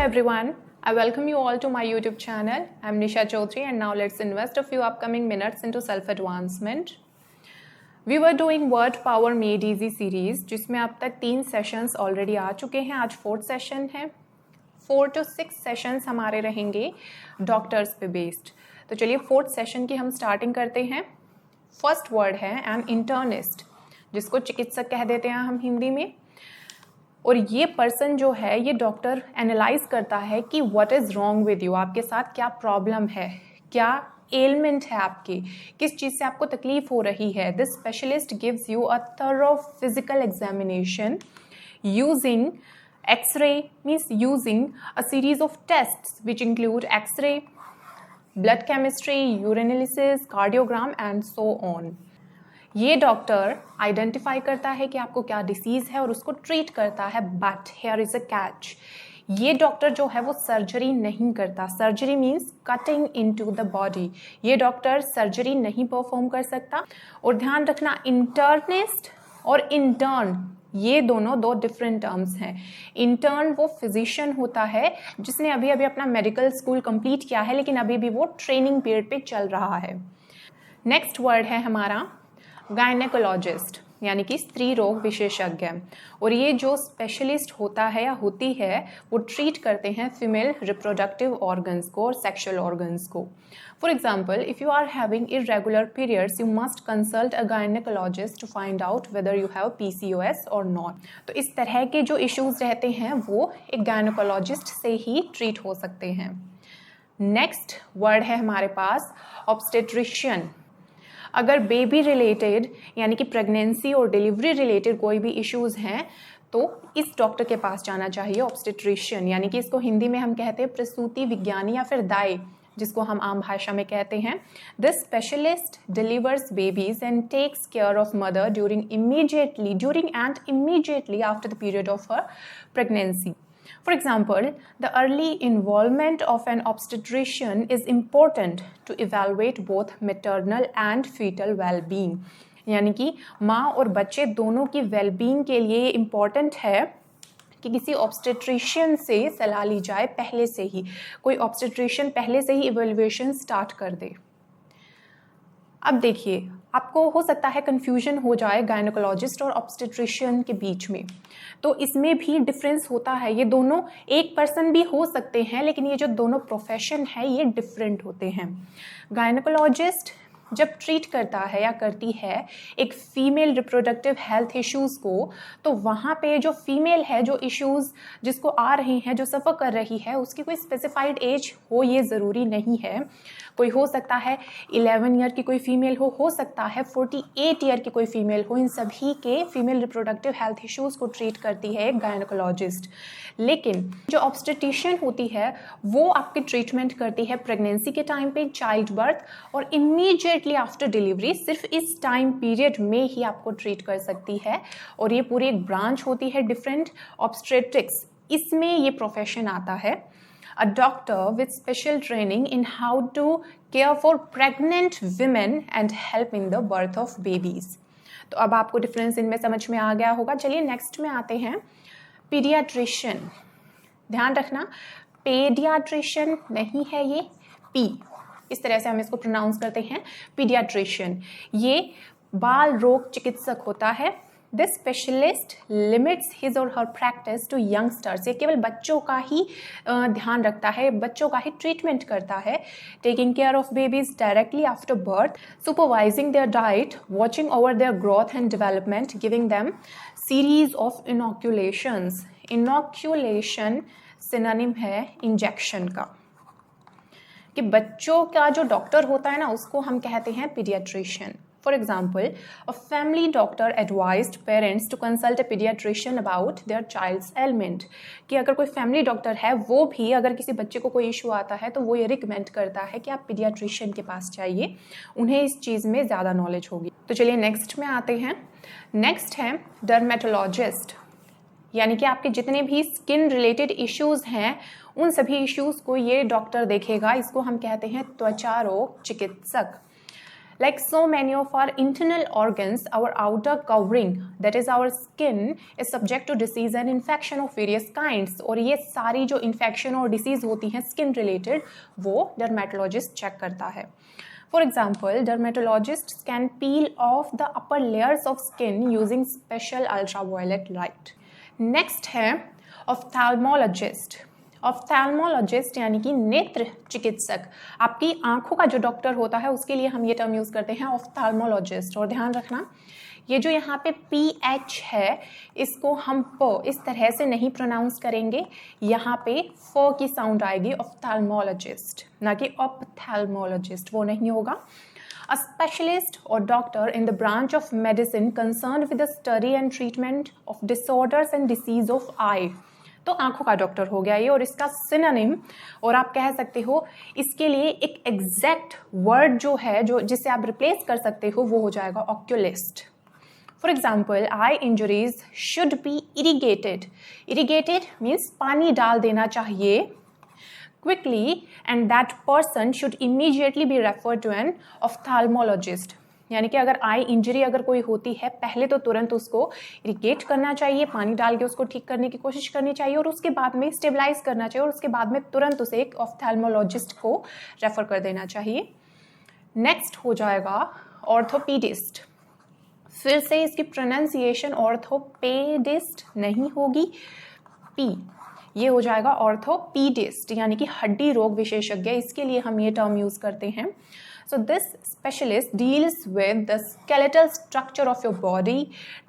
everyone, I welcome you all to my YouTube channel. I'm Nisha Chaudhary and now let's invest a few upcoming minutes into self-advancement. We were doing Word Power Made Easy series जिसमें अब तक 3 sessions already आ चुके हैं. आज 4th session है. 4 to 6 sessions हमारे रहेंगे doctors पे बेस्ड. तो चलिए 4th सेशन की हम स्टार्टिंग करते हैं. फर्स्ट वर्ड है एन इंटर्निस्ट, जिसको चिकित्सक कह देते हैं हम हिंदी में. और ये पर्सन जो है ये डॉक्टर एनालाइज करता है कि what is wrong with you, आपके साथ क्या प्रॉब्लम है, क्या एलमेंट है आपकी, किस चीज़ से आपको तकलीफ हो रही है. This specialist gives you a thorough physical examination using x ray, means using a series of tests which include x ray, blood chemistry, urinalysis, cardiogram and so on. ये डॉक्टर आइडेंटिफाई करता है कि आपको क्या डिसीज़ है और उसको ट्रीट करता है. But here is a catch, ये डॉक्टर जो है वो सर्जरी नहीं करता. Surgery means cutting into the body. ये डॉक्टर सर्जरी नहीं परफॉर्म कर सकता. और ध्यान रखना, इंटर्निस्ट और इंटर्न ये दोनों 2 डिफरेंट टर्म्स हैं. इंटर्न वो फिजिशियन होता है जिसने अभी अभी अपना मेडिकल स्कूल कंप्लीट किया है, लेकिन अभी भी वो ट्रेनिंग पीरियड पे चल रहा है. नेक्स्ट वर्ड है हमारा गायनेकोलॉजिस्ट, यानी कि स्त्री रोग विशेषज्ञ. और ये जो स्पेशलिस्ट होता है या होती है वो ट्रीट करते हैं फीमेल रिप्रोडक्टिव ऑर्गन्स को और सेक्सुअल ऑर्गन्स को. For example, if you are having irregular periods you must consult a gynaecologist to find out whether you have PCOS or not. तो इस तरह के जो इश्यूज रहते हैं वो एक गायनेकोलॉजिस्ट से ही ट्रीट हो सकते हैं. नेक्स्ट वर्ड है हमारे पास ऑब्स्टेट्रिशियन. अगर बेबी रिलेटेड यानी कि प्रेगनेंसी और डिलीवरी रिलेटेड कोई भी इश्यूज हैं तो इस डॉक्टर के पास जाना चाहिए. ऑब्स्टेट्रिशियन यानी कि इसको हिंदी में हम कहते हैं प्रसूति विज्ञानी या फिर दाई, जिसको हम आम भाषा में कहते हैं. This specialist delivers babies and takes care of mother during and immediately after the period of her pregnancy. For example, the early involvement of an obstetrician is important to evaluate both maternal and fetal well-being. यानी कि माँ और बच्चे दोनों की wellbeing के लिए important है कि किसी ऑब्स्टेट्रिशियन से सलाह ली जाए पहले से ही. कोई ऑब्स्टेट्रिशियन पहले से ही इवेल्युएशन स्टार्ट कर दे. अब देखिए, आपको हो सकता है कंफ्यूजन हो जाए गायनेकोलॉजिस्ट और ऑब्स्टेट्रिशियन के बीच में. तो इसमें भी डिफरेंस होता है. ये दोनों एक पर्सन भी हो सकते हैं, लेकिन ये जो दोनों प्रोफेशन है ये डिफरेंट होते हैं. गायनेकोलॉजिस्ट जब ट्रीट करता है या करती है एक फीमेल रिप्रोडक्टिव हेल्थ इश्यूज़ को, तो वहाँ पे जो फीमेल है, जो इश्यूज़ जिसको आ रही हैं, जो सफ़र कर रही है, उसकी कोई स्पेसिफाइड एज हो ये ज़रूरी नहीं है. कोई हो सकता है 11 ईयर की कोई फीमेल हो सकता है 48 ईयर की कोई फीमेल हो. इन सभी के फीमेल रिप्रोडक्टिव हेल्थ इश्यूज़ को ट्रीट करती है एक गायनेकोलॉजिस्ट. लेकिन जो ऑब्स्टेट्रिशियन होती है वो आपकी ट्रीटमेंट करती है प्रेगनेंसी के टाइम पे, चाइल्ड बर्थ और इमीडिएटली आफ्टर डिलीवरी. सिर्फ इस टाइम पीरियड में ही आपको ट्रीट कर सकती है. और ये पूरी एक ब्रांच होती है डिफरेंट ऑब्स्टेट्रिक्स, इसमें ये प्रोफेशन आता है. A doctor with special training in how to care for pregnant women and help in the birth of babies. तो अब आपको डिफरेंस इनमें समझ में आ गया होगा. चलिए नेक्स्ट में आते हैं पीडियाट्रिशियन. ध्यान रखना, पेडियाट्रिशियन नहीं है ये, पी इस तरह से हम इसको प्रोनाउंस करते हैं, पीडियाट्रिशियन. ये बाल रोग चिकित्सक होता है. दिस स्पेशलिस्ट लिमिट्स हिज और हर प्रैक्टिस टू यंगस्टर्स. ये केवल बच्चों का ही ध्यान रखता है, बच्चों का ही ट्रीटमेंट करता है. Taking care of babies directly after birth, supervising their diet, watching over their growth and development, giving them series of inoculations. Inoculation synonym है इंजेक्शन का. कि बच्चों का जो डॉक्टर होता है ना, उसको हम कहते हैं paediatrician. For example, a family doctor advised parents to consult a pediatrician about their child's ailment. कि अगर कोई फैमिली डॉक्टर है वो भी अगर किसी बच्चे को कोई इशू आता है तो वो ये रिकमेंड करता है कि आप पीडियाट्रिशियन के पास जाइए, उन्हें इस चीज़ में ज़्यादा नॉलेज होगी. तो चलिए नेक्स्ट में आते हैं. नेक्स्ट है डर्मेटोलॉजिस्ट, यानी कि आपके जितने भी स्किन रिलेटेड इश्यूज़ हैं उन सभी इश्यूज़ को ये डॉक्टर देखेगा. इसको हम कहते हैं त्वचा रोग चिकित्सक. Like so many of our internal organs, our outer covering, that is our skin, is subject to disease and infection of various kinds. और ये सारी जो infection और disease होती हैं skin related, वो dermatologist check करता है. For example, dermatologists can peel off the upper layers of skin using special ultraviolet light. Next है ophthalmologist. ऑफ्थैल्मोलॉजिस्ट यानी कि नेत्र चिकित्सक, आपकी आंखों का जो डॉक्टर होता है उसके लिए हम ये टर्म यूज़ करते हैं ऑफ्थैल्मोलॉजिस्ट. और ध्यान रखना, ये जो यहाँ पे PH है इसको हम प इस तरह से नहीं प्रोनाउंस करेंगे, यहाँ पे फ की साउंड आएगी ऑफ्थैल्मोलॉजिस्ट, ना कि ऑप्थैल्मोलॉजिस्ट, वो नहीं होगा. A specialist or doctor in the branch of medicine concerned with the study and treatment of disorders and disease of eye. तो आंखों का डॉक्टर हो गया ये. और इसका सिनोनिम, और आप कह सकते हो इसके लिए एक एग्जैक्ट वर्ड जो है, जो जिसे आप रिप्लेस कर सकते हो, वो हो जाएगा oculist. For example, eye injuries should be irrigated. Irrigated means पानी डाल देना चाहिए quickly, and that person should immediately be refer to an ophthalmologist. यानी कि अगर आई इंजरी अगर कोई होती है, पहले तो तुरंत उसको इरिगेट करना चाहिए, पानी डाल के उसको ठीक करने की कोशिश करनी चाहिए, और उसके बाद में स्टेबलाइज करना चाहिए, और उसके बाद में तुरंत उसे एक ऑफ्थैल्मोलॉजिस्ट को रेफर कर देना चाहिए. नेक्स्ट हो जाएगा ऑर्थोपीडिस्ट. फिर से इसकी प्रोनाउंसिएशन ऑर्थोपेडिस्ट नहीं होगी, पी, ये हो जाएगा ऑर्थोपीडिस्ट, यानी कि हड्डी रोग विशेषज्ञ. इसके लिए हम ये टर्म यूज करते हैं. So this specialist deals with the skeletal structure of your body,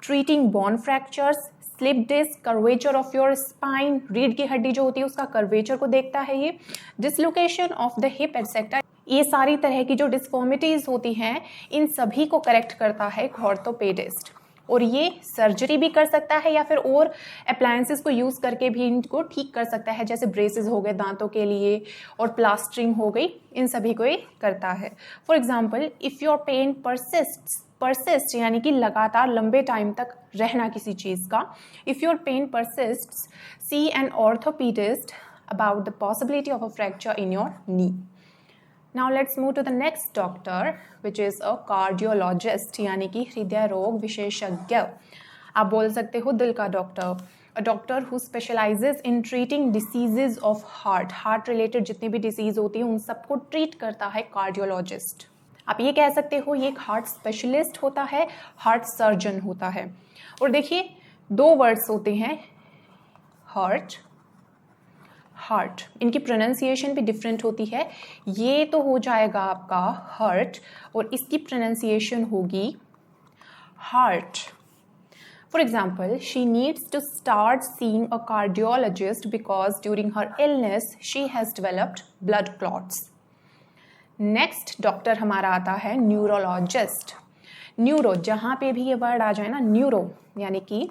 treating bone fractures, slip disc, curvature of your spine, रीढ़ की हड्डी जो होती है उसका curvature को देखता है ये, dislocation of the hip etc. ये सारी तरह की जो डिस्फॉर्मिटीज होती हैं इन सभी को करेक्ट करता है एक ऑर्थोपेडिस्ट. और ये सर्जरी भी कर सकता है या फिर और अप्लायंसेस को यूज़ करके भी इनको ठीक कर सकता है, जैसे ब्रेसेस हो गए दांतों के लिए और प्लास्टरिंग हो गई, इन सभी को ये करता है. For example, if your pain persist यानी कि लगातार लंबे टाइम तक रहना किसी चीज़ का, if your pain persist, see an orthopaedist about the possibility of a fracture in your knee. Now let's move to the next doctor, which is a cardiologist, यानी कि हृदय रोग विशेषज्ञ. आप बोल सकते हो दिल का doctor. A doctor who specializes in treating diseases of heart. Heart related जितनी भी डिसीज होती है उन सबको ट्रीट करता है कार्डियोलॉजिस्ट. आप ये कह सकते हो ये एक हार्ट स्पेशलिस्ट होता है, हार्ट सर्जन होता है. और देखिए दो वर्ड्स होते हैं, हार्ट, हार्ट, इनकी प्रोनाउंसिएशन भी डिफरेंट होती है. ये तो हो जाएगा आपका हर्ट और इसकी प्रोनाउंसिएशन होगी heart. For example, she needs to start seeing a cardiologist because during her illness she has developed blood clots. Next doctor हमारा आता है न्यूरोलॉजिस्ट. न्यूरो, जहाँ पे भी ये वर्ड आ जाए ना, न्यूरो यानी कि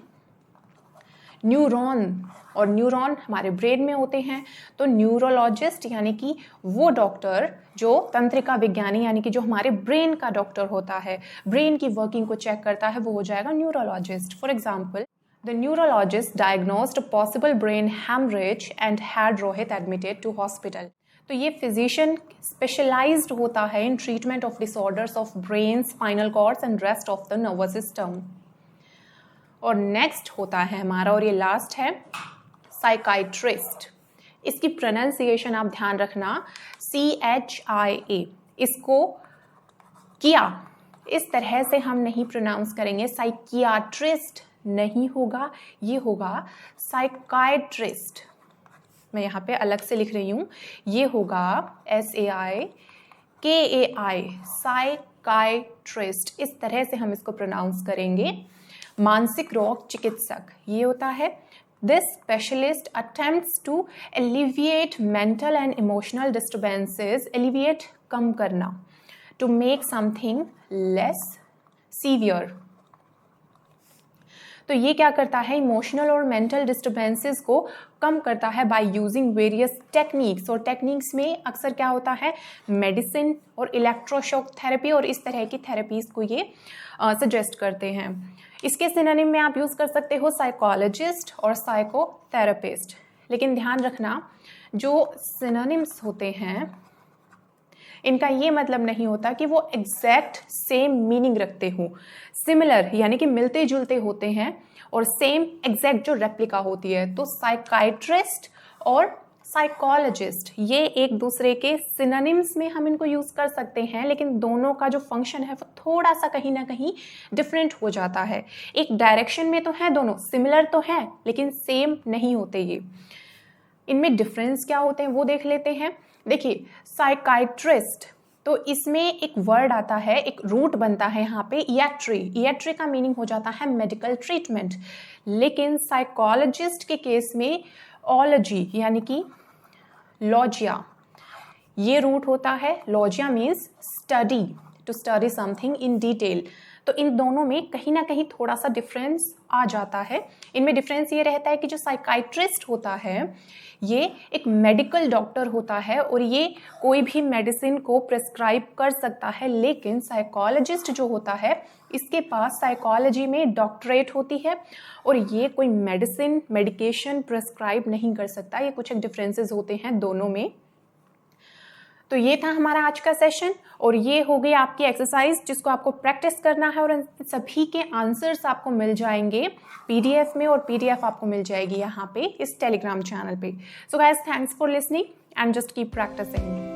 न्यूरॉन, और न्यूरॉन हमारे ब्रेन में होते हैं. तो न्यूरोलॉजिस्ट यानी कि वो डॉक्टर जो तंत्रिका विज्ञानी यानी कि जो हमारे ब्रेन का डॉक्टर होता है, ब्रेन की वर्किंग को चेक करता है, वो हो जाएगा neurologist. For example, the neurologist diagnosed possible brain haemorrhage and had Rohit admitted to hospital. तो ये फिजिशियन स्पेशलाइज्ड होता है in treatment of disorders of brain, spinal cords and rest of the nervous system. और नेक्स्ट होता है हमारा, और ये लास्ट है, साइकाइट्रिस्ट. इसकी प्रोनाउंसिएशन आप ध्यान रखना, CHIA. इसको किया इस तरह से हम नहीं प्रोनाउंस करेंगे, साइकियाट्रिस्ट नहीं होगा, ये होगा साइकाइट्रिस्ट. मैं यहाँ पे अलग से लिख रही हूँ, ये होगा SAIKAI, साइकाइट्रिस्ट. इस तरह से हम इसको प्रोनाउंस करेंगे. मानसिक रोग चिकित्सक ये होता है. This specialist attempts to alleviate mental and emotional disturbances, alleviate कम करना, to make something less severe. तो ये क्या करता है, इमोशनल और मेंटल डिस्टर्बेंसेस को कम करता है बाय यूजिंग वेरियस टेक्निक्स. और टेक्निक्स में अक्सर क्या होता है, मेडिसिन और इलेक्ट्रोशॉक थेरेपी और इस तरह की थेरेपीज को ये सजेस्ट करते हैं. इसके सिनोनिम में आप यूज़ कर सकते हो साइकोलॉजिस्ट और साइकोथेरेपिस्ट. लेकिन ध्यान रखना, जो सिनोनिम्स होते हैं इनका ये मतलब नहीं होता कि वो एग्जैक्ट सेम मीनिंग रखते हों। सिमिलर यानी कि मिलते जुलते होते हैं, और सेम एग्जैक्ट जो रेप्लिका होती है। तो साइकाइट्रिस्ट और साइकोलॉजिस्ट ये एक दूसरे के सिनोनिम्स में हम इनको यूज कर सकते हैं, लेकिन दोनों का जो फंक्शन है वो थोड़ा सा कहीं ना कहीं डिफरेंट हो जाता है। एक डायरेक्शन में तो है, दोनों सिमिलर तो है लेकिन सेम नहीं होते ये। इनमें डिफरेंस क्या होते हैं वो देख लेते हैं। देखिए, साइकाइट्रिस्ट तो इसमें एक वर्ड आता है, एक रूट बनता है यहाँ पे इएट्री। इएट्री का मीनिंग हो जाता है मेडिकल ट्रीटमेंट, लेकिन साइकोलॉजिस्ट के केस में ऑलॉजी यानी कि लॉजिया ये रूट होता है। लॉजिया means study, to study something in detail. तो इन दोनों में कहीं ना कहीं थोड़ा सा डिफरेंस आ जाता है। इनमें डिफरेंस ये रहता है कि जो साइकाइट्रिस्ट होता है ये एक मेडिकल डॉक्टर होता है और ये कोई भी मेडिसिन को प्रेस्क्राइब कर सकता है, लेकिन साइकोलॉजिस्ट जो होता है इसके पास साइकोलॉजी में डॉक्टरेट होती है और ये कोई मेडिकेशन प्रेस्क्राइब नहीं कर सकता। ये कुछ एक डिफरेंसेस होते हैं दोनों में। तो ये था हमारा आज का सेशन, और ये हो गई आपकी एक्सरसाइज जिसको आपको प्रैक्टिस करना है, और इन सभी के आंसर्स आपको मिल जाएंगे पीडीएफ में, और पीडीएफ आपको मिल जाएगी यहाँ पे इस टेलीग्राम चैनल पे। So guys, thanks for listening and just keep practising.